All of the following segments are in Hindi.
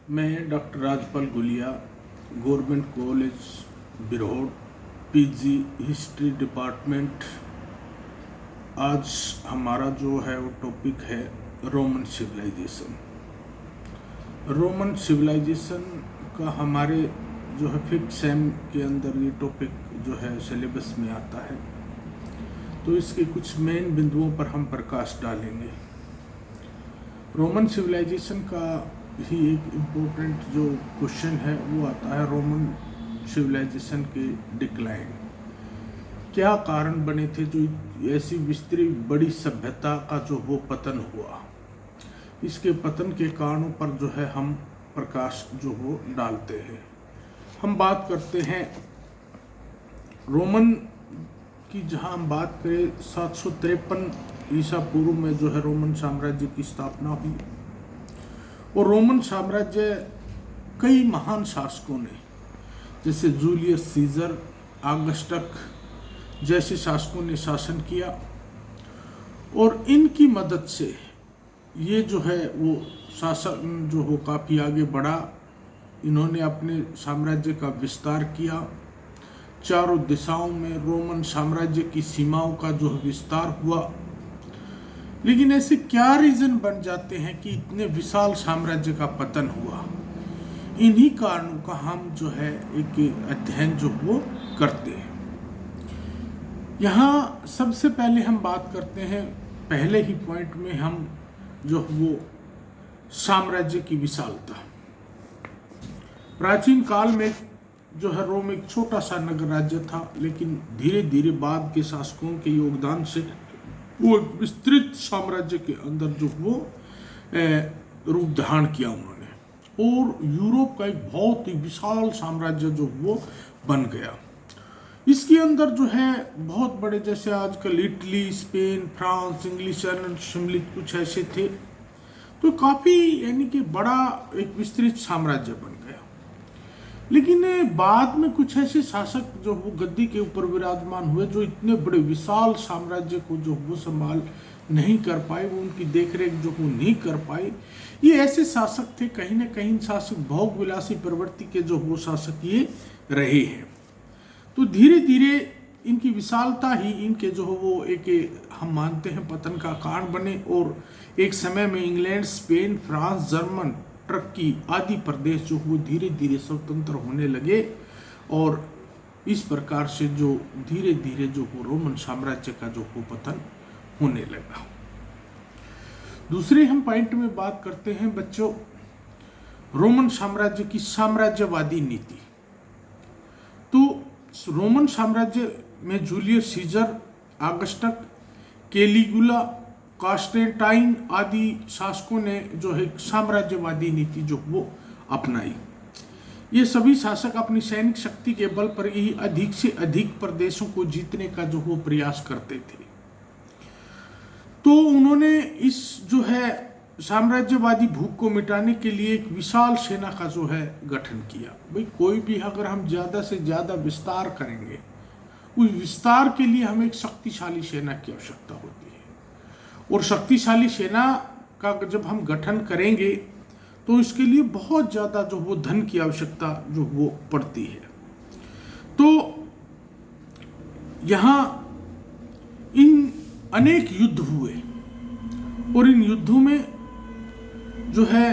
मैं doctor Rajpal Gulia, government college Birhod, PG history department. आज हमारा जो है वो टॉपिक है रोमन सिविलाइजेशन। रोमन सिविलाइजेशन का हमारे जो है 5th सेम के अंदर ये टॉपिक जो है सिलेबस में आता है, तो इसके कुछ मेन बिंदुओं पर हम प्रकाश डालेंगे। रोमन सिविलाइजेशन का ही एक इम्पोर्टेंट जो क्वेश्चन है वो आता है, रोमन सिविलाइजेशन के डिक्लाइन। क्या कारण बने थे जो ऐसी विस्तृत बड़ी सभ्यता का जो वो पतन हुआ? इसके पतन के कारणों पर जो है हम प्रकाश जो वो डालते हैं। हम बात करते हैं रोमन की, जहां हम बात करें 753 ईसा पूर्व में जो है रोमन साम्राज्य की स्थापना हुई। और रोमन साम्राज्य कई महान शासकों ने, जैसे जूलियस सीजर, ऑगस्टस जैसे शासकों ने शासन किया, और इनकी मदद से ये जो है वो शासन जो हो काफ़ी आगे बढ़ा। इन्होंने अपने साम्राज्य का विस्तार किया, चारों दिशाओं में रोमन साम्राज्य की सीमाओं का जो विस्तार हुआ। लेकिन ऐसे क्या रीजन बन जाते हैं कि इतने विशाल साम्राज्य का पतन हुआ? इन्हीं कारणों का हम जो है एक अध्ययन जो वो करते हैं। यहाँ सबसे पहले हम बात करते हैं, पहले ही पॉइंट में हम जो वो साम्राज्य की विशालता। प्राचीन काल में जो है रोम एक छोटा सा नगर राज्य था, लेकिन धीरे धीरे बाद के शासकों के योगदान से वो विस्तृत साम्राज्य के अंदर जो वो रूप धारण किया उन्होंने, और यूरोप का एक बहुत ही विशाल साम्राज्य जो वो बन गया। इसके अंदर जो है बहुत बड़े, जैसे आजकल इटली, स्पेन, फ्रांस, इंग्लिश सम्मिलित कुछ ऐसे थे, तो काफ़ी यानी कि बड़ा एक विस्तृत साम्राज्य बन गया। लेकिन बाद में कुछ ऐसे शासक जो वो गद्दी के ऊपर विराजमान हुए, जो इतने बड़े विशाल साम्राज्य को जो वो संभाल नहीं कर पाए, वो उनकी देखरेख जो वो नहीं कर पाए। ये ऐसे शासक थे, कहीं ना कहीं शासक भोग विलासी प्रवृत्ति के जो वो शासक ये रहे हैं। तो धीरे धीरे इनकी विशालता ही इनके जो वो एक हम मानते हैं पतन का कारण बने। और एक समय में England, Spain, France, German, Turkey आदि प्रदेश जो वो धीरे धीरे स्वतंत्र होने लगे, और इस प्रकार से जो धीरे धीरे जो वो रोमन साम्राज्य का जो वो पतन होने लगा। दूसरे हम पॉइंट में बात करते हैं बच्चों, रोमन साम्राज्य की साम्राज्यवादी नीति। तो रोमन साम्राज्य में जूलियस सीजर, ऑगस्टस, कैलिगुला, कॉन्स्टेंटाइन आदि शासकों ने जो है साम्राज्यवादी नीति जो वो अपनाई। ये सभी शासक अपनी सैनिक शक्ति के बल पर ही अधिक से अधिक प्रदेशों को जीतने का जो वो प्रयास करते थे। तो उन्होंने इस जो है साम्राज्यवादी भूख को मिटाने के लिए एक विशाल सेना का जो है गठन किया। भाई कोई भी अगर हम ज़्यादा से ज़्यादा विस्तार करेंगे, उस विस्तार के लिए हमें एक शक्तिशाली सेना की आवश्यकता होती है, और शक्तिशाली सेना का जब हम गठन करेंगे तो इसके लिए बहुत ज़्यादा जो वो धन की आवश्यकता जो वो पड़ती है। तो यहाँ इन अनेक युद्ध हुए, और इन युद्धों में जो है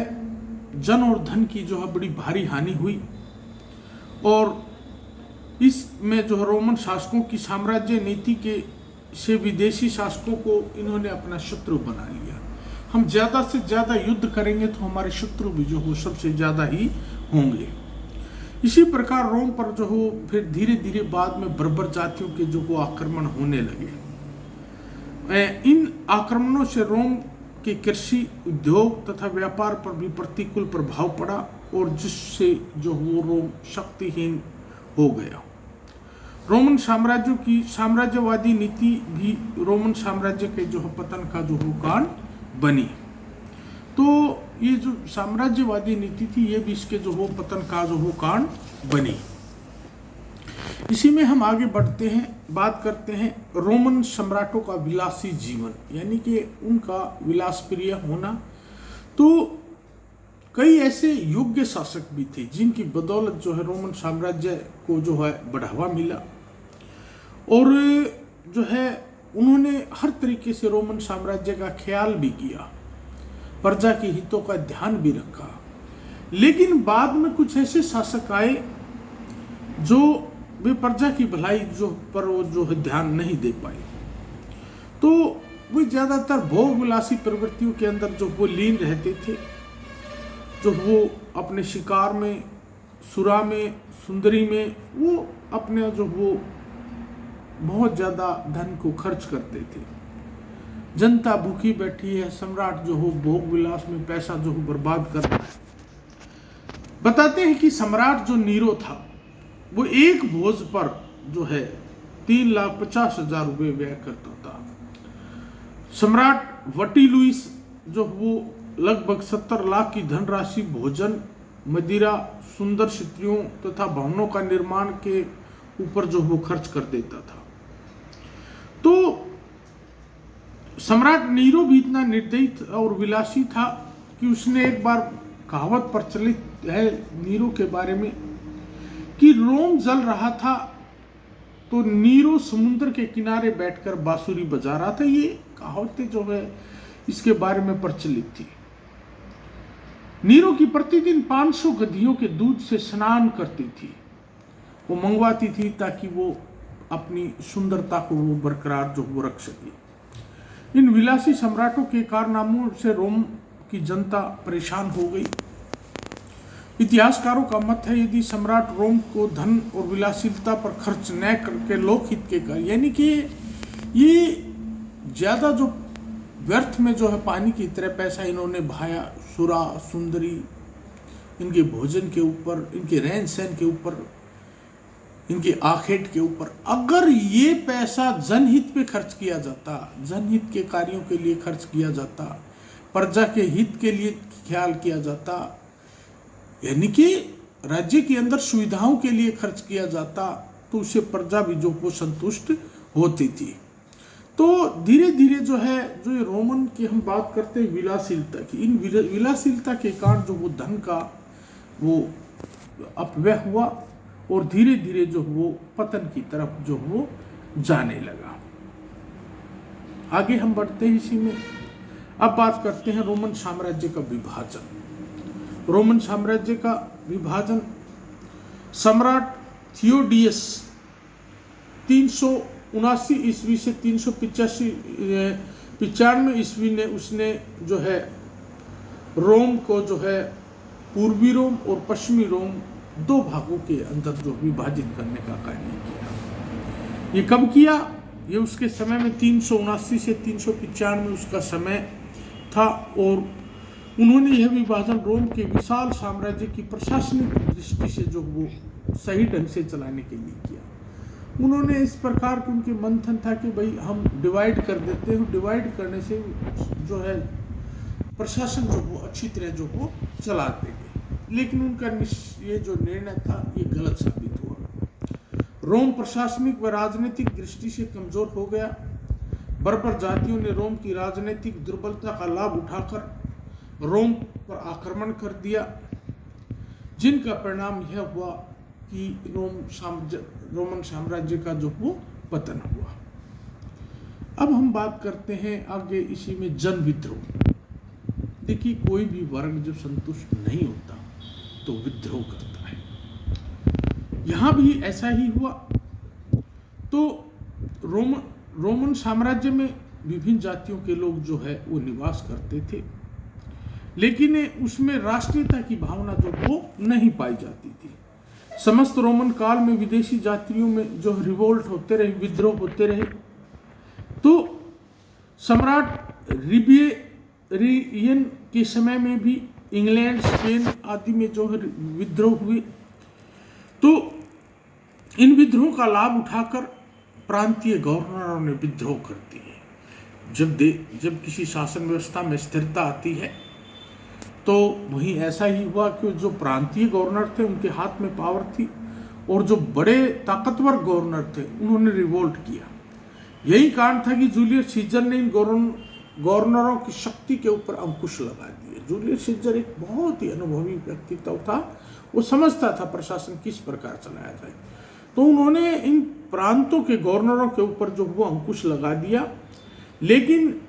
जन और धन की जो है बड़ी भारी हानि हुई। और इसमें जो है रोमन शासकों की साम्राज्य नीति के से विदेशी शासकों को इन्होंने अपना शत्रु बना लिया। हम ज़्यादा से ज़्यादा युद्ध करेंगे तो हमारे शत्रु भी जो हो सबसे ज़्यादा ही होंगे। इसी प्रकार रोम पर जो हो फिर धीरे धीरे बाद में बर्बर जातियों के जो वो आक्रमण होने लगे। इन आक्रमणों से रोम के कृषि, उद्योग तथा व्यापार पर भी प्रतिकूल प्रभाव पड़ा, और जिससे जो वो रोम शक्तिहीन हो गया। रोमन साम्राज्यों की साम्राज्यवादी नीति भी रोमन साम्राज्य के जो पतन का जो कारण बनी। तो ये जो साम्राज्यवादी नीति थी, ये भी इसके जो वो पतन का जो वो कारण बनी। इसी में हम आगे बढ़ते हैं, बात करते हैं रोमन सम्राटों का विलासी जीवन, यानी कि उनका विलास प्रिय होना। तो कई ऐसे योग्य शासक भी थे जिनकी बदौलत जो है रोमन साम्राज्य को जो है बढ़ावा मिला, और जो है उन्होंने हर तरीके से रोमन साम्राज्य का ख्याल भी किया, प्रजा के हितों का ध्यान भी रखा। लेकिन बाद में कुछ ऐसे शासक आए जो वे प्रजा की भलाई पर वो जो है ध्यान नहीं दे पाए, तो वे ज्यादातर भोग विलासी प्रवृत्तियों के अंदर जो वो लीन रहते थे, जो वो अपने शिकार में, सुरा में, सुंदरी में वो अपने जो वो बहुत ज्यादा धन को खर्च करते थे। जनता भूखी बैठी है, सम्राट जो हो भोग विलास में पैसा जो हो बर्बाद कर रहा है। बताते हैं कि सम्राट जो नीरो था वो एक भोज पर जो है 3,50,000 रुपये व्यय करता था। सम्राट वटीलुइस जो वो लगभग 70 लाख की धनराशि भोजन, मदिरा, सुंदर स्त्रियों तथा भवनों का निर्माण के ऊपर जो वो खर्च कर देता था। तो सम्राट नीरो भी इतना निर्दयी और विलासी था कि उसने एक बार कहावत प्रचलित है नीरो के बारे में कि रोम जल रहा था तो नीरो समुद्र के किनारे बैठकर बांसुरी बजा रहा था। ये कहावतें जो है इसके बारे में प्रचलित थी। नीरो की प्रतिदिन 500 गधियों के दूध से स्नान करती थी, वो मंगवाती थी ताकि वो अपनी सुंदरता को वो बरकरार जो वो रख सके। इन विलासी सम्राटों के कारनामों से रोम की जनता परेशान हो गई। इतिहासकारों का मत है यदि सम्राट रोम को धन और विलासिता पर खर्च न करके लोकहित के कार्य, यानी कि ये ज्यादा जो व्यर्थ में जो है पानी की तरह पैसा इन्होंने बहाया, सुरा, सुंदरी, इनके भोजन के ऊपर, इनके रहन सहन के ऊपर, इनके आखेट के ऊपर। अगर ये पैसा जनहित पे खर्च किया जाता, जनहित के कार्यों के लिए खर्च किया जाता, प्रजा के हित के लिए ख्याल किया जाता, यानी कि राज्य के अंदर सुविधाओं के लिए खर्च किया जाता, तो उससे प्रजा भी जो वो संतुष्ट होती थी। तो धीरे धीरे जो है जो ये रोमन की हम बात करते हैं विलासिलता की, इन विलासिलता के कारण जो वो धन का वो अपव्यय हुआ और धीरे धीरे जो वो पतन की तरफ जो वो जाने लगा। आगे हम बढ़ते हैं इसी में। अब बात करते हैं रोमन साम्राज्य का विभाजन। रोमन साम्राज्य का विभाजन सम्राट थियोडियस 379 ईस्वी से 395 ईस्वी ने उसने जो है रोम को जो है पूर्वी रोम और पश्चिमी रोम दो भागों के अंदर जो विभाजित करने का कार्य किया। ये कब किया? ये उसके समय में 379 से 395 उसका समय था, और उन्होंने यह विभाजन रोम के विशाल साम्राज्य की प्रशासनिक दृष्टि से जो वो सही ढंग से चलाने के लिए किया। उन्होंने इस प्रकार के उनके मंथन था कि भाई हम डिवाइड कर देते हैं, डिवाइड करने से जो है प्रशासन जो वो अच्छी तरह जो वो चला देंगे। लेकिन उनका ये जो निर्णय था ये गलत साबित हुआ। रोम प्रशासनिक व राजनीतिक दृष्टि से कमजोर हो गया। बर्बर जातियों ने रोम की राजनीतिक दुर्बलता का लाभ उठाकर रोम पर आक्रमण कर दिया, जिनका परिणाम यह हुआ कि रोमन साम्राज्य का जो वो पतन हुआ। अब हम बात करते हैं आगे इसी में जन विद्रोह। देखिए, कोई भी वर्ग जब संतुष्ट नहीं होता तो विद्रोह करता है। यहां भी ऐसा ही हुआ। तो रोमन साम्राज्य में विभिन्न जातियों के लोग जो है वो निवास करते थे, लेकिन उसमें राष्ट्रीयता की भावना जो वो नहीं पाई जाती थी। समस्त रोमन काल में विदेशी जातियों में जो रिवोल्ट होते रहे, विद्रोह होते रहे। तो सम्राट रिबिएरियन के समय में भी इंग्लैंड, स्पेन आदि में जो है विद्रोह हुए। तो इन विद्रोह का लाभ उठाकर प्रांतीय गवर्नरों ने विद्रोह कर दिए। जब किसी शासन व्यवस्था में स्थिरता आती है तो वहीं ऐसा ही हुआ कि जो प्रांतीय गवर्नर थे उनके हाथ में पावर थी, और जो बड़े ताकतवर गवर्नर थे उन्होंने रिवोल्ट किया। यही कारण था कि जूलियस सीजर ने इन गवर्नरों की शक्ति के ऊपर अंकुश लगा दिए। थे। जूलियस सीजर एक बहुत ही अनुभवी व्यक्तित्व था, वो समझता था प्रशासन किस प्रकार चलाया जाए। तो उन्होंने इन प्रांतों के गवर्नरों के ऊपर जो वो अंकुश लगा दिया, लेकिन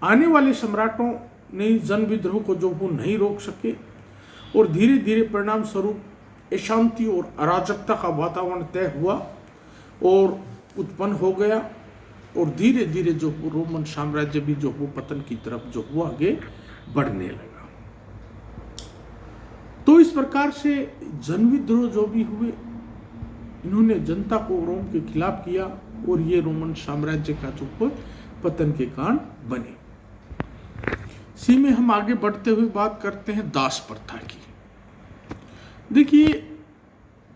आने वाले सम्राटों ने जन विद्रोह को जो वो नहीं रोक सके और धीरे धीरे परिणाम स्वरूप अशांति और अराजकता का वातावरण तय हुआ और उत्पन्न हो गया और धीरे धीरे जो रोमन साम्राज्य भी जो वो पतन की तरफ जो वो आगे बढ़ने लगा। तो इस प्रकार से जन विद्रोह जो भी हुए, इन्होंने जनता को रोम के खिलाफ किया और ये रोमन साम्राज्य का जो पतन के कारण बने। इसी में हम आगे बढ़ते हुए बात करते हैं दास प्रथा की। देखिए,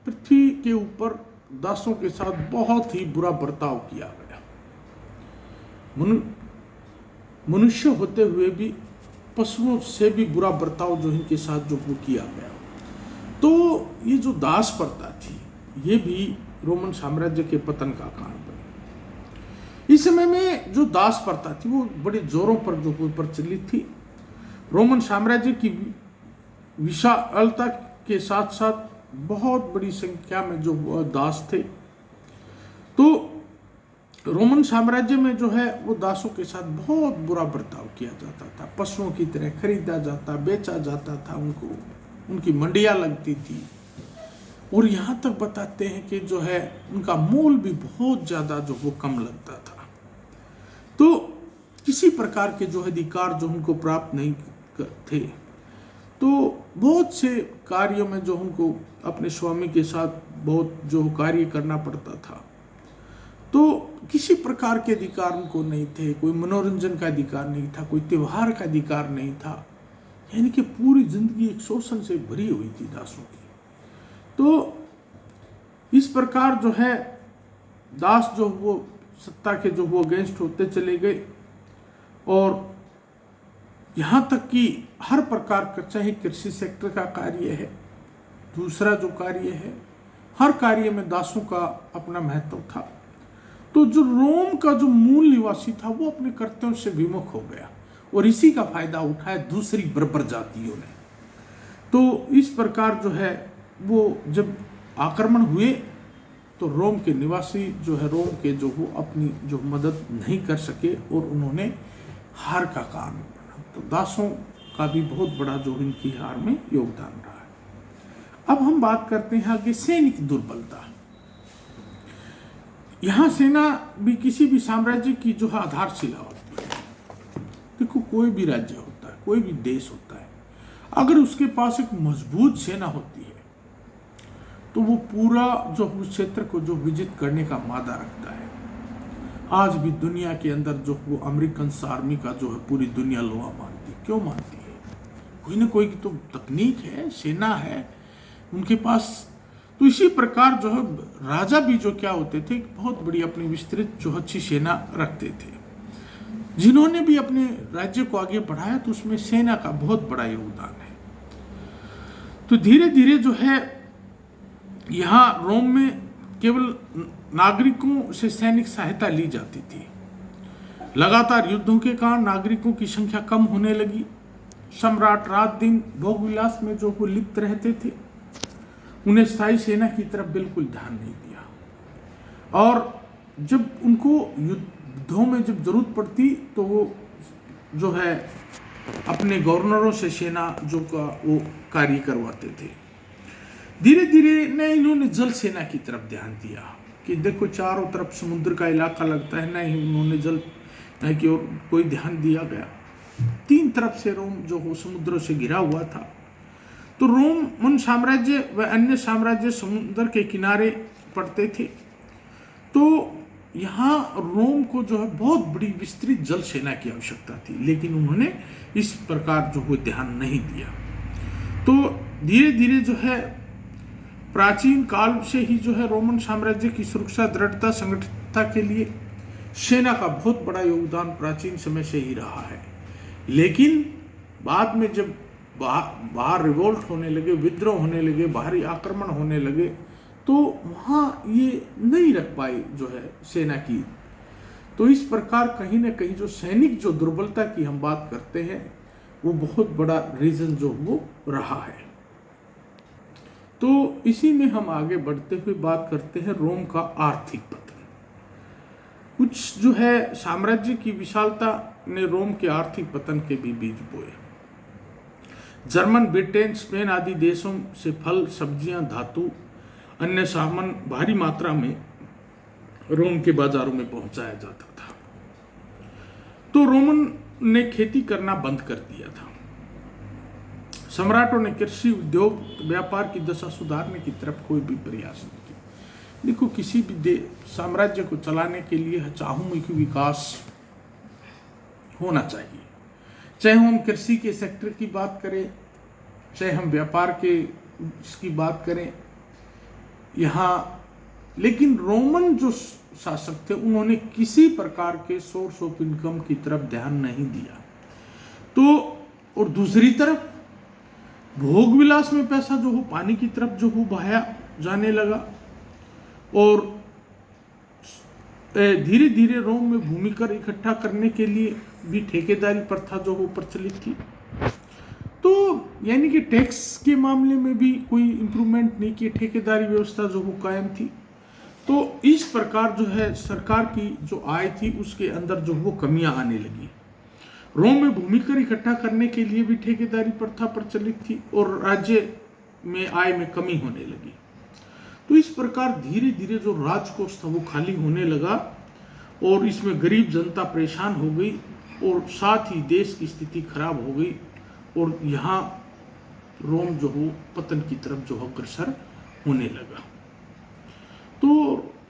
पृथ्वी के ऊपर दासों के साथ बहुत ही बुरा बर्ताव किया गया। मनुष्य होते हुए भी पशुओं से भी बुरा बर्ताव जो इनके साथ जो वो किया गया। तो ये जो दास प्रथा थी, ये भी रोमन साम्राज्य के पतन का कारण बनी। इस समय में जो दास प्रथा थी वो बड़े जोरों पर जो प्रचलित थी। रोमन साम्राज्य की विशालता के साथ साथ बहुत बड़ी संख्या में जो दास थे। तो रोमन साम्राज्य में जो है वो दासों के साथ बहुत बुरा बर्ताव किया जाता था। पशुओं की तरह खरीदा जाता, बेचा जाता था उनको, उनकी मंडियां लगती थी और यहाँ तक बताते हैं कि जो है उनका मूल भी बहुत ज़्यादा जो वो कम लगता था। तो किसी प्रकार के जो अधिकार जो उनको प्राप्त नहीं थे, तो बहुत से कार्यों में जो उनको अपने स्वामी के साथ बहुत जो कार्य करना पड़ता था। तो किसी प्रकार के अधिकार उनको नहीं थे, कोई मनोरंजन का अधिकार नहीं था, कोई त्योहार का अधिकार नहीं था। यानी कि पूरी जिंदगी एक शोषण से भरी हुई थी दासों की। तो इस प्रकार जो है दास जो वो सत्ता के जो वो अगेंस्ट होते चले गए और यहाँ तक कि हर प्रकार का, चाहे कृषि सेक्टर का कार्य है, दूसरा जो कार्य है, हर कार्य में दासों का अपना महत्व था। तो जो रोम का जो मूल निवासी था वो अपने कर्तव्यों से विमुख हो गया और इसी का फायदा उठाया दूसरी बर्बर जातियों ने। तो इस प्रकार जो है वो जब आक्रमण हुए तो रोम के निवासी जो है रोम के जो वो अपनी जो मदद नहीं कर सके और उन्होंने हार का कारण बना। तो दासों का भी बहुत बड़ा जो इनकी हार में योगदान रहा है। अब हम बात करते हैं आगे सैनिक दुर्बलता। यहाँ सेना भी किसी भी साम्राज्य की जो आधारशिला होती है। देखो, कोई भी राज्य होता है, कोई भी देश होता है, अगर उसके पास एक मजबूत सेना होती है तो वो पूरा जो उस क्षेत्र को जो विजित करने का मादा रखता है। आज भी दुनिया के अंदर जो वो अमेरिकन आर्मी का जो है पूरी दुनिया लोहा मानती। क्यों मानती है? कोई ना कोई तो तकनीक है, सेना है उनके पास। तो इसी प्रकार जो है राजा भी जो क्या होते थे, बहुत बड़ी अपनी विस्तृत जो अच्छी सेना रखते थे, जिन्होंने भी अपने राज्य को आगे बढ़ाया। तो उसमें सेना का बहुत बड़ा योगदान है। तो धीरे धीरे जो है यहाँ रोम में केवल नागरिकों से सैनिक सहायता ली जाती थी। लगातार युद्धों के कारण नागरिकों की संख्या कम होने लगी। सम्राट रात दिन भोग विलास में जो वो लिप्त रहते थे, उन्हें स्थायी सेना की तरफ बिल्कुल ध्यान नहीं दिया। और जब उनको युद्धों में जब जरूरत पड़ती तो वो जो है अपने गवर्नरों से सेना जो का वो कार्य करवाते थे। धीरे धीरे न इन्होंने जल सेना की तरफ ध्यान दिया कि देखो चारों तरफ समुद्र का इलाका लगता है, न ही उन्होंने जल की ओर कोई ध्यान दिया गया। तीन तरफ से रोम जो हो समुद्रों से घिरा हुआ था। तो रोमन साम्राज्य व अन्य साम्राज्य समुद्र के किनारे पड़ते थे। तो यहाँ रोम को जो है बहुत बड़ी विस्तृत जल सेना की आवश्यकता थी, लेकिन उन्होंने इस प्रकार जो वो ध्यान नहीं दिया। तो धीरे धीरे जो है प्राचीन काल से ही जो है रोमन साम्राज्य की सुरक्षा, दृढ़ता, संगठितता के लिए सेना का बहुत बड़ा योगदान प्राचीन समय से ही रहा है। लेकिन बाद में जब बाहर रिवोल्ट होने लगे, विद्रोह होने लगे, बाहरी आक्रमण होने लगे, तो वहाँ ये नहीं रख पाए जो है सेना की। तो इस प्रकार कहीं ना कहीं जो सैनिक जो दुर्बलता की हम बात करते हैं वो बहुत बड़ा रीजन जो वो रहा है। तो इसी में हम आगे बढ़ते हुए बात करते हैं रोम का आर्थिक पतन। कुछ जो है साम्राज्य की विशालता ने रोम के आर्थिक पतन के भी बीज बोए। जर्मन, ब्रिटेन, स्पेन आदि देशों से फल, सब्जियां, धातु, अन्य सामान भारी मात्रा में रोम के बाजारों में पहुंचाया जाता था। तो रोमन ने खेती करना बंद कर दिया था। सम्राटों ने कृषि, उद्योग, व्यापार की दशा सुधारने की तरफ कोई भी प्रयास नहीं किया। देखो, किसी भी साम्राज्य को चलाने के लिए चहुमुखी विकास होना चाहिए। चाहे हम कृषि के सेक्टर की बात करें, चाहे हम व्यापार के इसकी बात करें यहाँ, लेकिन रोमन जो शासक थे उन्होंने किसी प्रकार के सोर्स ऑफ इनकम की तरफ ध्यान नहीं दिया। तो और दूसरी तरफ भोग विलास में पैसा जो हो पानी की तरफ जो हो बहाया जाने लगा, और धीरे धीरे रोम में भूमि कर इकट्ठा करने के लिए भी ठेकेदारी प्रथा जो हो प्रचलित थी। तो यानी कि टैक्स के मामले में भी कोई इंप्रूवमेंट नहीं की, ठेकेदारी व्यवस्था जो हो कायम थी। तो इस प्रकार जो है सरकार की जो आय थी उसके अंदर जो वो कमियां आने लगी। रोम में भूमि कर इकट्ठा करने के लिए भी ठेकेदारी प्रथा प्रचलित थी और राज्य में आय में कमी होने लगी। तो इस प्रकार धीरे धीरे जो राजकोष था वो खाली होने लगा और इसमें गरीब जनता परेशान हो गई और साथ ही देश की स्थिति खराब हो गई और यहाँ रोम जो हो पतन की तरफ जो अग्रसर होने लगा। तो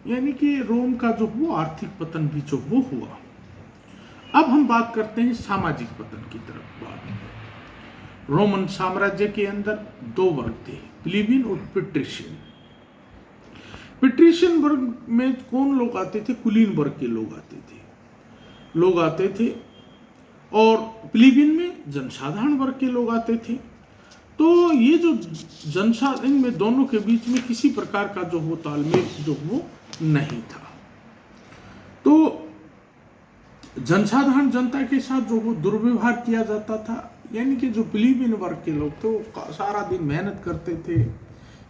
यानी कि रोम का जो वो आर्थिक पतन भी जो वो हुआ। अब हम बात करते हैं सामाजिक पतन की तरफ। रोमन साम्राज्य के अंदर दो वर्ग थे, प्लीबियन और पेट्रिशियन। पेट्रिशियन वर्ग में कौन लोग आते थे? कुलीन वर्ग के लोग आते थे और प्लीबियन में जनसाधारण वर्ग के लोग आते थे। तो ये जो जनसाधारण में दोनों के बीच में किसी प्रकार का जो वो तालमेल जो वो नहीं था। तो जनसाधारण जनता के साथ जो वो दुर्व्यवहार किया जाता था, यानी कि जो प्लीबियन वर्ग के लोग थे वो सारा दिन मेहनत करते थे,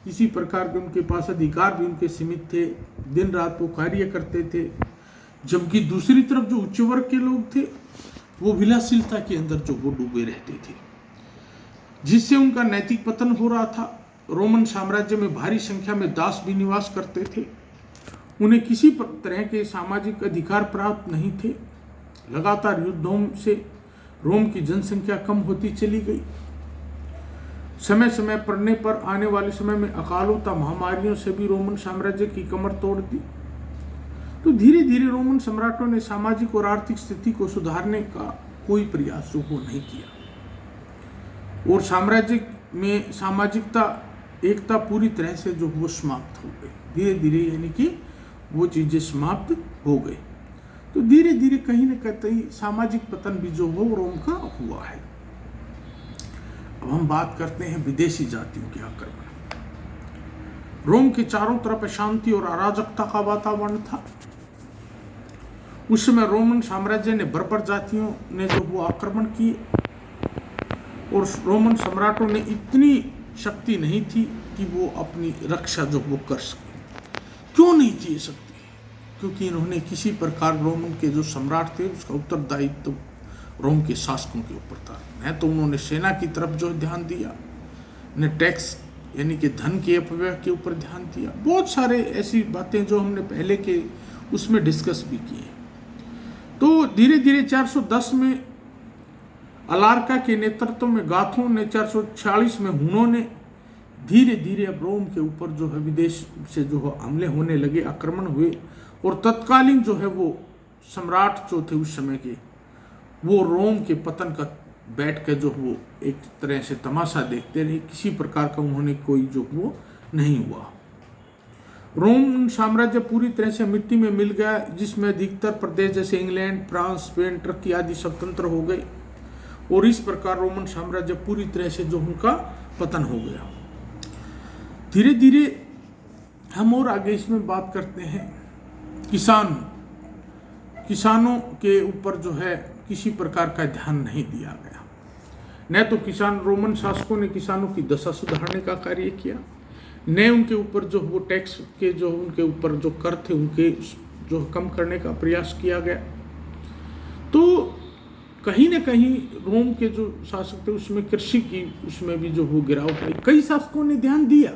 किसी प्रकार के उनके पास अधिकार भी उनके सीमित थे, दिन रात वो कार्य करते थे। जबकि दूसरी तरफ जो उच्च वर्ग के लोग थे वो विलासिलता के अंदर जो वो डूबे रहते थे, जिससे उनका नैतिक पतन हो रहा था। रोमन साम्राज्य में भारी संख्या में दास भी निवास करते थे, उन्हें किसी तरह के सामाजिक अधिकार प्राप्त नहीं थे। लगातार युद्धों से रोम की जनसंख्या कम होती चली गई। समय समय पड़ने पर आने वाले समय में अकालों तथा महामारियों से भी रोमन साम्राज्य की कमर तोड़ दी। तो धीरे धीरे रोमन सम्राटों ने सामाजिक और आर्थिक स्थिति को सुधारने का कोई प्रयास जो वो नहीं किया और साम्राज्य में सामाजिकता एकता पूरी तरह से जो वो समाप्त हो गई। धीरे धीरे यानी कि वो चीजें समाप्त हो गई। तो धीरे धीरे कहीं न कहीं सामाजिक पतन भी जो वो रोम का हुआ है। अब हम बात करते हैं विदेशी जातियों के आक्रमण। रोम के चारों तरफ अशांति और अराजकता का वातावरण था। उस समय रोमन साम्राज्य ने बर्बर जातियों ने जो वो आक्रमण किए और रोमन सम्राटों ने इतनी शक्ति नहीं थी कि वो अपनी रक्षा जो वो कर सके। क्यों नहीं थी ये शक्ति? क्योंकि इन्होंने किसी प्रकार रोमन के जो सम्राट थे उसका उत्तरदायित्व रोम के शासकों के ऊपर था। न तो उन्होंने सेना की तरफ जो ध्यान दिया, न टैक्स यानी कि धन के अपव्यय के ऊपर ध्यान दिया। बहुत सारे ऐसी बातें जो हमने पहले के उसमें डिस्कस भी किए। तो धीरे धीरे 410 में अलार्का के नेतृत्व में गाथों ने, 446 में हुनों ने, धीरे धीरे अब रोम के ऊपर जो है विदेश से जो हमले होने लगे, आक्रमण हुए और तत्कालीन जो है वो सम्राट जो थे उस समय के, वो रोम के पतन का बैठ कर जो वो एक तरह से तमाशा देखते रहे। किसी प्रकार का उन्होंने कोई जो वो नहीं हुआ। रोम साम्राज्य पूरी तरह से मिट्टी में मिल गया, जिसमें अधिकतर प्रदेश जैसे इंग्लैंड, फ्रांस, स्पेन, टर्की आदि स्वतंत्र हो गए और इस प्रकार रोमन साम्राज्य पूरी तरह से जो उनका पतन हो गया। धीरे धीरे हम और आगे इसमें बात करते हैं किसानों के ऊपर जो है किसी प्रकार का ध्यान नहीं दिया गया। न तो रोमन शासकों ने किसानों की दशा सुधारने का कार्य किया, न उनके ऊपर जो वो टैक्स के जो उनके ऊपर जो कर थे उनके जो कम करने का प्रयास किया गया। तो कहीं न कहीं रोम के जो शासक थे उसमें कृषि की उसमें भी जो वो गिरावट आई। कई शासकों ने ध्यान दिया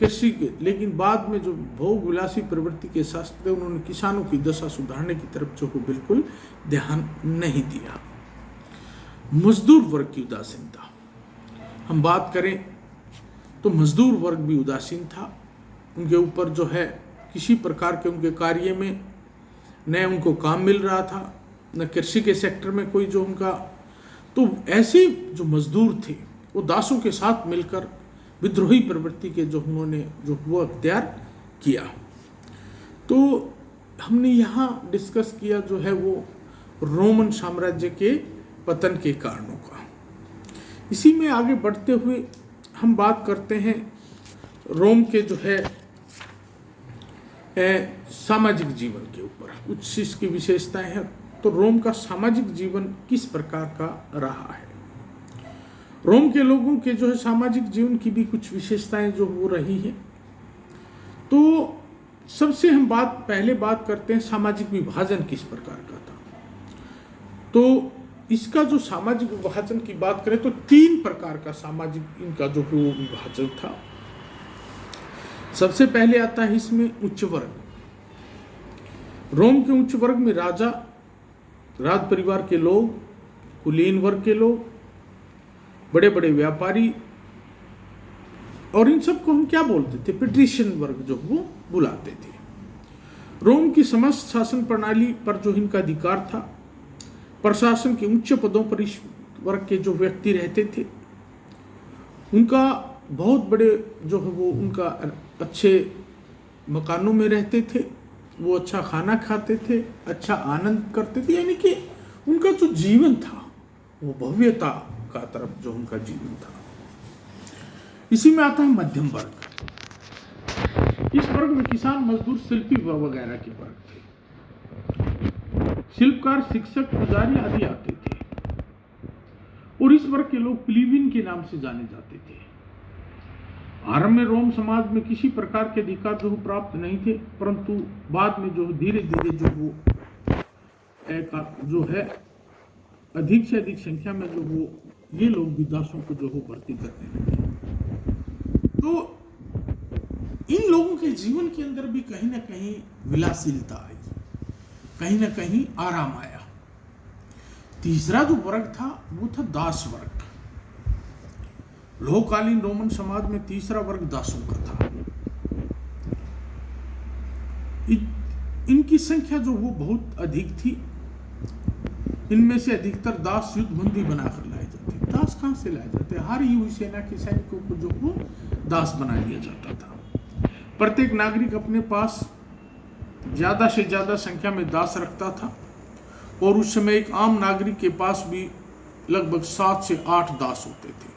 कृषि के, लेकिन बाद में जो भोग विलासी प्रवृत्ति के शासक थे उन्होंने किसानों की दशा सुधारने की तरफ जो वो बिल्कुल ध्यान नहीं दिया। मजदूर वर्ग की उदासीनता, हम बात करें तो मजदूर वर्ग भी उदासीन था। उनके ऊपर जो है किसी प्रकार के उनके कार्य में न उनको काम मिल रहा था, न कृषि के सेक्टर में कोई जो उनका, तो ऐसे जो मजदूर थे वो दासों के साथ मिलकर विद्रोही प्रवृत्ति के जो उन्होंने जो वो अख्तियार किया। तो हमने यहाँ डिस्कस किया जो है वो रोमन साम्राज्य के पतन के कारणों का। इसी में आगे बढ़ते हुए हम बात करते हैं रोम के जो है सामाजिक जीवन के ऊपर कुछ इसकी विशेषताएं हैं। तो रोम का सामाजिक जीवन किस प्रकार का रहा है, रोम के लोगों के जो है सामाजिक जीवन की भी कुछ विशेषताएं जो हो रही हैं। तो सबसे हम पहले बात करते हैं सामाजिक विभाजन किस प्रकार का था। तो इसका जो सामाजिक विभाजन की बात करें तो 3 प्रकार का सामाजिक इनका जो विभाजन था। सबसे पहले आता है इसमें उच्च वर्ग। रोम के उच्च वर्ग में राजा, राज परिवार के लोग, कुलीन वर्ग के लोग, बड़े बड़े व्यापारी, और इन सबको हम क्या बोलते थे, पेट्रिशियन वर्ग जो वो बुलाते थे। रोम की समस्त शासन प्रणाली पर जो इनका अधिकार था, प्रशासन के उच्च पदों पर इस वर्ग के जो व्यक्ति रहते थे उनका बहुत बड़े जो है वो उनका अच्छे मकानों में रहते थे, वो अच्छा खाना खाते थे, अच्छा आनंद करते थे, यानी कि उनका जो जीवन था वो भव्यता का तरफ जो उनका जीवन था। इसी में आता है मध्यम वर्ग। इस वर्ग में किसान, मजदूर, शिल्पी वगैरह के वर्ग थे। शिल्पकार, शिक्षक, पुजारी आदि आते थे और इस वर्ग के लोग प्लीबियन के नाम से जाने जाते थे। आरंभ में रोम समाज में किसी प्रकार के अधिकार जो प्राप्त नहीं थे, परंतु बाद में जो धीरे धीरे जो वो जो है अधिक से अधिक संख्या में जो वो ये लोग भी दासों को जो हो भर्ती करने लगे। तो इन लोगों के जीवन के अंदर भी कहीं ना कहीं विलासिलता आई, कहीं ना कहीं आराम आया। तीसरा जो वर्ग था वो था दास वर्ग। लोहकालीन रोमन समाज में तीसरा वर्ग दासों का था। इनकी संख्या जो वो बहुत अधिक थी। इनमें से अधिकतर दास युद्धबंदी बनाकर लाए जाते। दास कहां से लाए जाते? हारी हुई सेना के सैनिकों को जो वो दास बना दिया जाता था। प्रत्येक नागरिक अपने पास ज्यादा से ज्यादा संख्या में दास रखता था और उस समय एक आम नागरिक के पास भी लगभग 7 से 8 दास होते थे।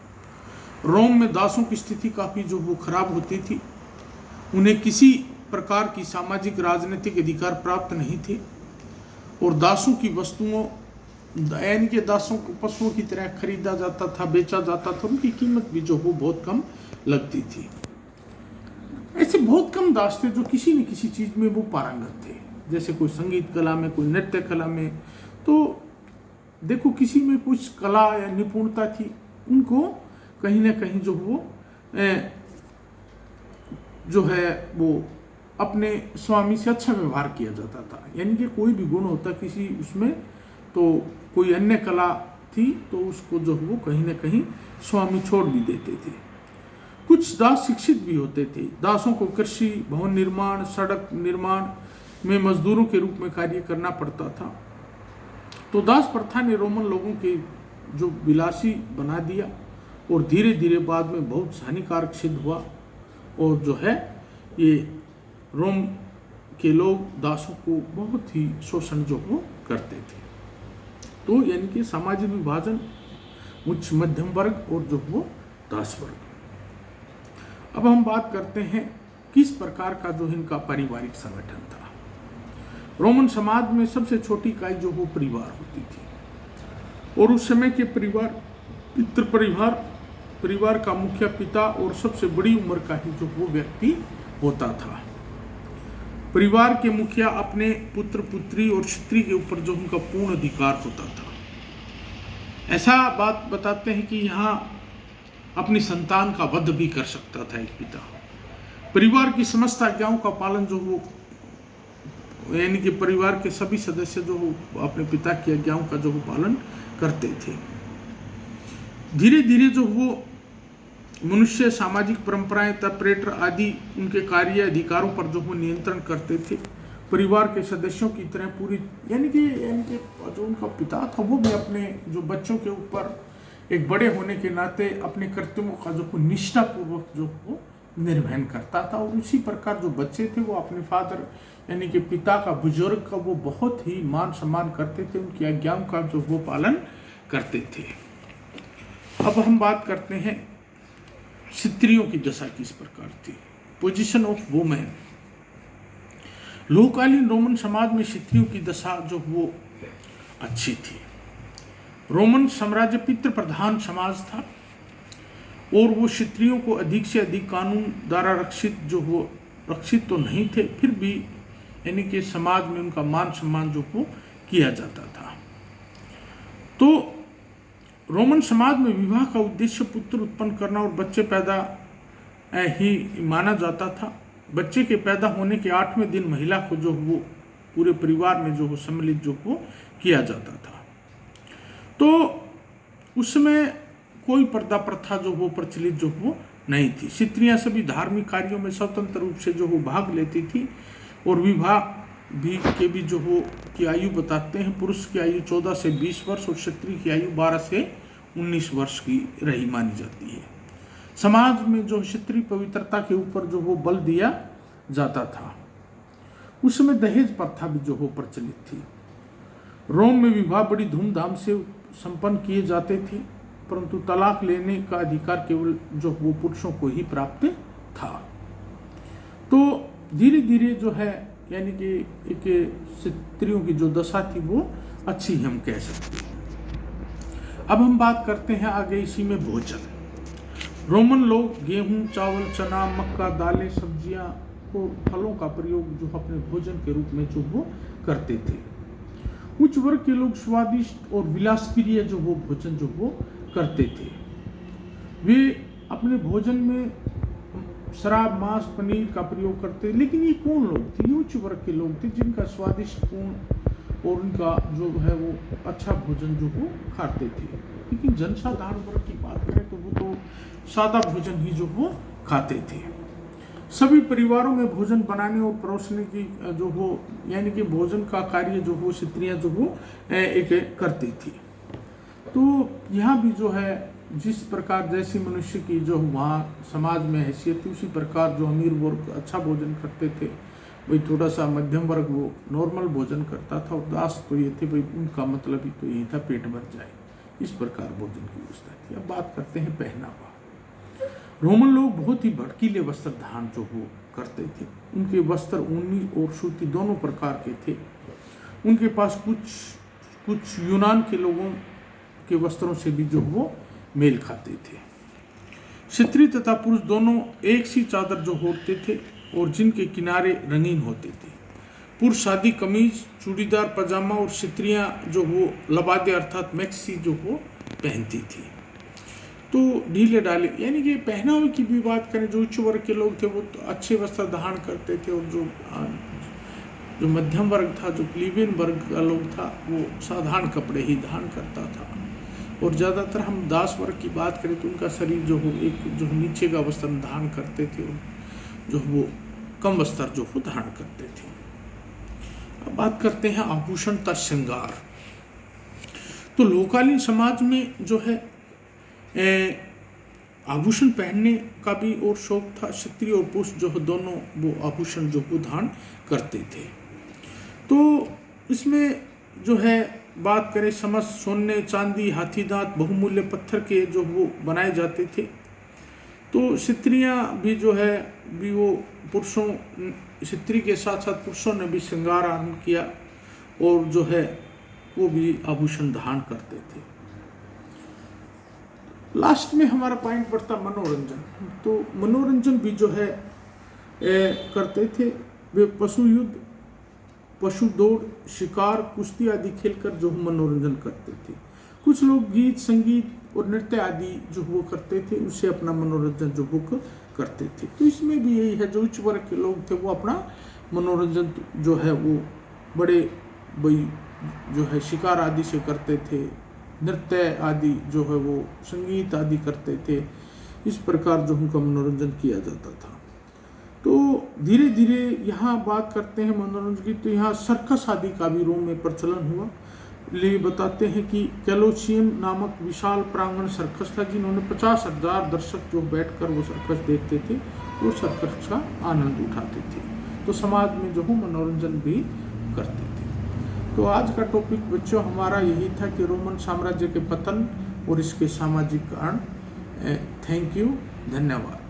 रोम में दासों की स्थिति काफी जो वो खराब होती थी। उन्हें किसी प्रकार की सामाजिक राजनीतिक अधिकार प्राप्त नहीं थे और दासों की वस्तुओं यानी कि दासों को पशुओं की तरह खरीदा जाता था, बेचा जाता था। उनकी कीमत भी जो वो बहुत कम लगती थी। ऐसे बहुत कम दास थे जो किसी न किसी चीज में वो पारंगत थे, जैसे कोई संगीत कला में, कोई नृत्य कला में। तो देखो किसी में कुछ कला या निपुणता थी, उनको कहीं ना कहीं जो वो जो है वो अपने स्वामी से अच्छा व्यवहार किया जाता था। यानी कि कोई भी गुण होता किसी उसमें, तो कोई अन्य कला थी तो उसको जो वो कहीं ना कहीं स्वामी छोड़ भी देते थे। कुछ दास शिक्षित भी होते थे। दासों को कृषि, भवन निर्माण, सड़क निर्माण में मजदूरों के रूप में कार्य करना पड़ता था। तो दास प्रथा ने रोमन लोगों के जो विलासी बना दिया और धीरे धीरे बाद में बहुत हानिकारक सिद्ध हुआ और जो है ये रोम के लोग दासों को बहुत ही शोषण जो वो करते थे। तो यानी कि सामाजिक विभाजन उच्च मध्यम वर्ग और जो वो दास वर्ग। अब हम बात करते हैं किस प्रकार का जो इनका पारिवारिक संगठन था। रोमन समाज में सबसे छोटी इकाई जो वो परिवार होती थी और उस समय के परिवार पितृ परिवार परिवार का मुखिया पिता और सबसे बड़ी उम्र का ही जो वो व्यक्ति होता था। परिवार के मुखिया अपने पुत्र पुत्री और स्त्री के ऊपर जो उनका पूर्ण अधिकार होता था। ऐसा बात बताते हैं कि यहाँ अपनी संतान का वध भी कर सकता था एक पिता। परिवार की समस्त आज्ञाओं का पालन जो हो, यानी कि परिवार के सभी सदस्य जो हो अपने पिता की आज्ञाओं का जो हो पालन करते थे। धीरे धीरे जो वो मनुष्य सामाजिक परंपराएं तपेटर आदि उनके कार्य अधिकारों पर जो वो नियंत्रण करते थे। परिवार के सदस्यों की तरह पूरी यानी कि जो उनका पिता था वो भी अपने जो बच्चों के ऊपर एक बड़े होने के नाते अपने कर्तव्यों का जो निष्ठापूर्वक जो वो निर्वहन करता था। और उसी प्रकार जो बच्चे थे वो अपने फादर यानी कि पिता का, बुजुर्ग का वो बहुत ही मान सम्मान करते थे, उनकी आज्ञाओं का जो वो पालन करते थे। अब हम बात करते हैं स्त्रियों की दशा किस प्रकार थी। Position of women. लोककालीन रोमन समाज में स्त्रियों की दशा जो वो अच्छी थी। रोमन साम्राज्य पितृ प्रधान समाज था और वो स्त्रियों को अधिक से अधिक कानून द्वारा रक्षित तो नहीं थे, फिर भी यानी कि समाज में उनका मान सम्मान जो वो किया जाता था। तो रोमन समाज में विवाह का उद्देश्य पुत्र उत्पन्न करना और बच्चे पैदा ही माना जाता था। बच्चे के पैदा होने के 8वें दिन महिला को जो वो पूरे परिवार में जो सम्मिलित जो वो किया जाता था। तो उसमें कोई पर्दा प्रथा जो वो प्रचलित जो वो नहीं थी। स्त्रियां सभी धार्मिक कार्यों में स्वतंत्र रूप से जो वो भाग लेती थी और विवाह भी जो हो की आयु बताते हैं। पुरुष की आयु 14 से 20 वर्ष और स्त्री की आयु 12 से 19 वर्ष की रही मानी जाती है। समाज में जो स्त्री पवित्रता के ऊपर जो वो बल दिया जाता था। उस समय दहेज प्रथा भी जो हो प्रचलित थी। रोम में विवाह बड़ी धूमधाम से संपन्न किए जाते थे, परंतु तलाक लेने का अधिकार केवल जो वो पुरुषों को ही प्राप्त था। तो धीरे धीरे जो है यानी कि एक स्त्रियों की जो दशा थी वो अच्छी हम कह सकते हैं। अब हम बात करते हैं आगे इसी में भोजन। रोमन लोग गेहूं, चावल, चना, मक्का, दालें, सब्जियां और फलों का प्रयोग जो अपने भोजन के रूप में जो वो करते थे। उच्च वर्ग के लोग स्वादिष्ट और विलासप्रिय जो वो भोजन जो वो करते थे। वे अपने भोजन में शराब, मांस, पनीर का प्रयोग करते। लेकिन ये कौन लोग थे? ये उच्च वर्ग के लोग थे जिनका स्वादिष्ट पूर्ण और उनका जो है वो अच्छा भोजन जो वो खाते थे। लेकिन जनसाधारण वर्ग की बात करें तो वो तो सादा भोजन ही जो वो खाते थे। सभी परिवारों में भोजन बनाने और परोसने की जो हो यानी कि भोजन का कार्य जो हो स्त्रियां जो हो एक करती थी। तो यहाँ भी जो है जिस प्रकार जैसी मनुष्य की जो वहाँ समाज में हैसियत थी, उसी प्रकार जो अमीर वर्ग अच्छा भोजन करते थे, भाई थोड़ा सा मध्यम वर्ग वो नॉर्मल भोजन करता था। और दास तो ये थे भाई उनका मतलब ही तो यही था पेट भर जाए, इस प्रकार भोजन की व्यवस्था थी। अब बात करते हैं पहनावा। रोमन लोग बहुत ही भड़कीले वस्त्र धारण जो वो करते थे। उनके वस्त्र ऊनी और सूती दोनों प्रकार के थे। उनके पास कुछ यूनान के लोगों के वस्त्रों से भी जो वो मेल खाते थे। स्त्री तथा पुरुष दोनों एक सी चादर जो ओढ़ते थे और जिनके किनारे रंगीन होते थे। पुरुष सादी कमीज, चूड़ीदार पजामा और स्त्रियां जो वो लबादे अर्थात मैक्सी जो वो पहनती थी। तो ढीले डाले यानी कि पहनावे की भी बात करें, जो उच्च वर्ग के लोग थे वो तो अच्छे वस्त्र धारण करते थे और जो मध्यम वर्ग था, जो प्लीबियन वर्ग का लोग था, वो साधारण कपड़े ही धारण करता था। और ज़्यादातर हम दास वर्ग की बात करें तो उनका शरीर जो हो एक जो नीचे का वस्त्र धारण करते थे, जो वो कम वस्त्र जो वो धारण करते थे। अब बात करते हैं आभूषण तथा श्रृंगार। तो लोककालीन समाज में जो है आभूषण पहनने का भी और शौक था। स्त्री और पुरुष जो दोनों वो आभूषण जो वो धारण करते थे। तो इसमें जो है बात करें समस्त सोने, चांदी, हाथी दांत, बहुमूल्य पत्थर के जो वो बनाए जाते थे। तो स्त्रियां भी जो है भी वो पुरुषों स्त्री के साथ साथ पुरुषों ने भी श्रृंगार आरंभ किया और जो है वो भी आभूषण धारण करते थे। लास्ट में हमारा पॉइंट पड़ता मनोरंजन। तो मनोरंजन भी जो है करते थे वे पशु युद्ध, पशु दौड़, शिकार, कुश्ती आदि खेलकर जो मनोरंजन करते थे। कुछ लोग गीत, संगीत और नृत्य आदि जो वो करते थे, उससे अपना मनोरंजन जो वो करते थे। तो इसमें भी यही है, जो उच्च वर्ग के लोग थे वो अपना मनोरंजन जो है वो बड़े भाई जो है शिकार आदि से करते थे, नृत्य आदि जो है वो संगीत आदि करते थे। इस प्रकार जो उनका मनोरंजन किया जाता था। तो धीरे धीरे यहाँ बात करते हैं मनोरंजन की, तो यहाँ सर्कस आदि का भी रोम में प्रचलन हुआ। लिए बताते हैं कि कैलोसियम नामक विशाल प्रांगण सर्कस था, जिन्होंने 50,000 दर्शक जो बैठकर वो सर्कस देखते थे, वो सर्कस का आनंद उठाते थे। तो समाज में जो है मनोरंजन भी करते थे। तो आज का टॉपिक बच्चों हमारा यही था कि रोमन साम्राज्य के पतन और इसके सामाजिक कारण। थैंक यू, धन्यवाद।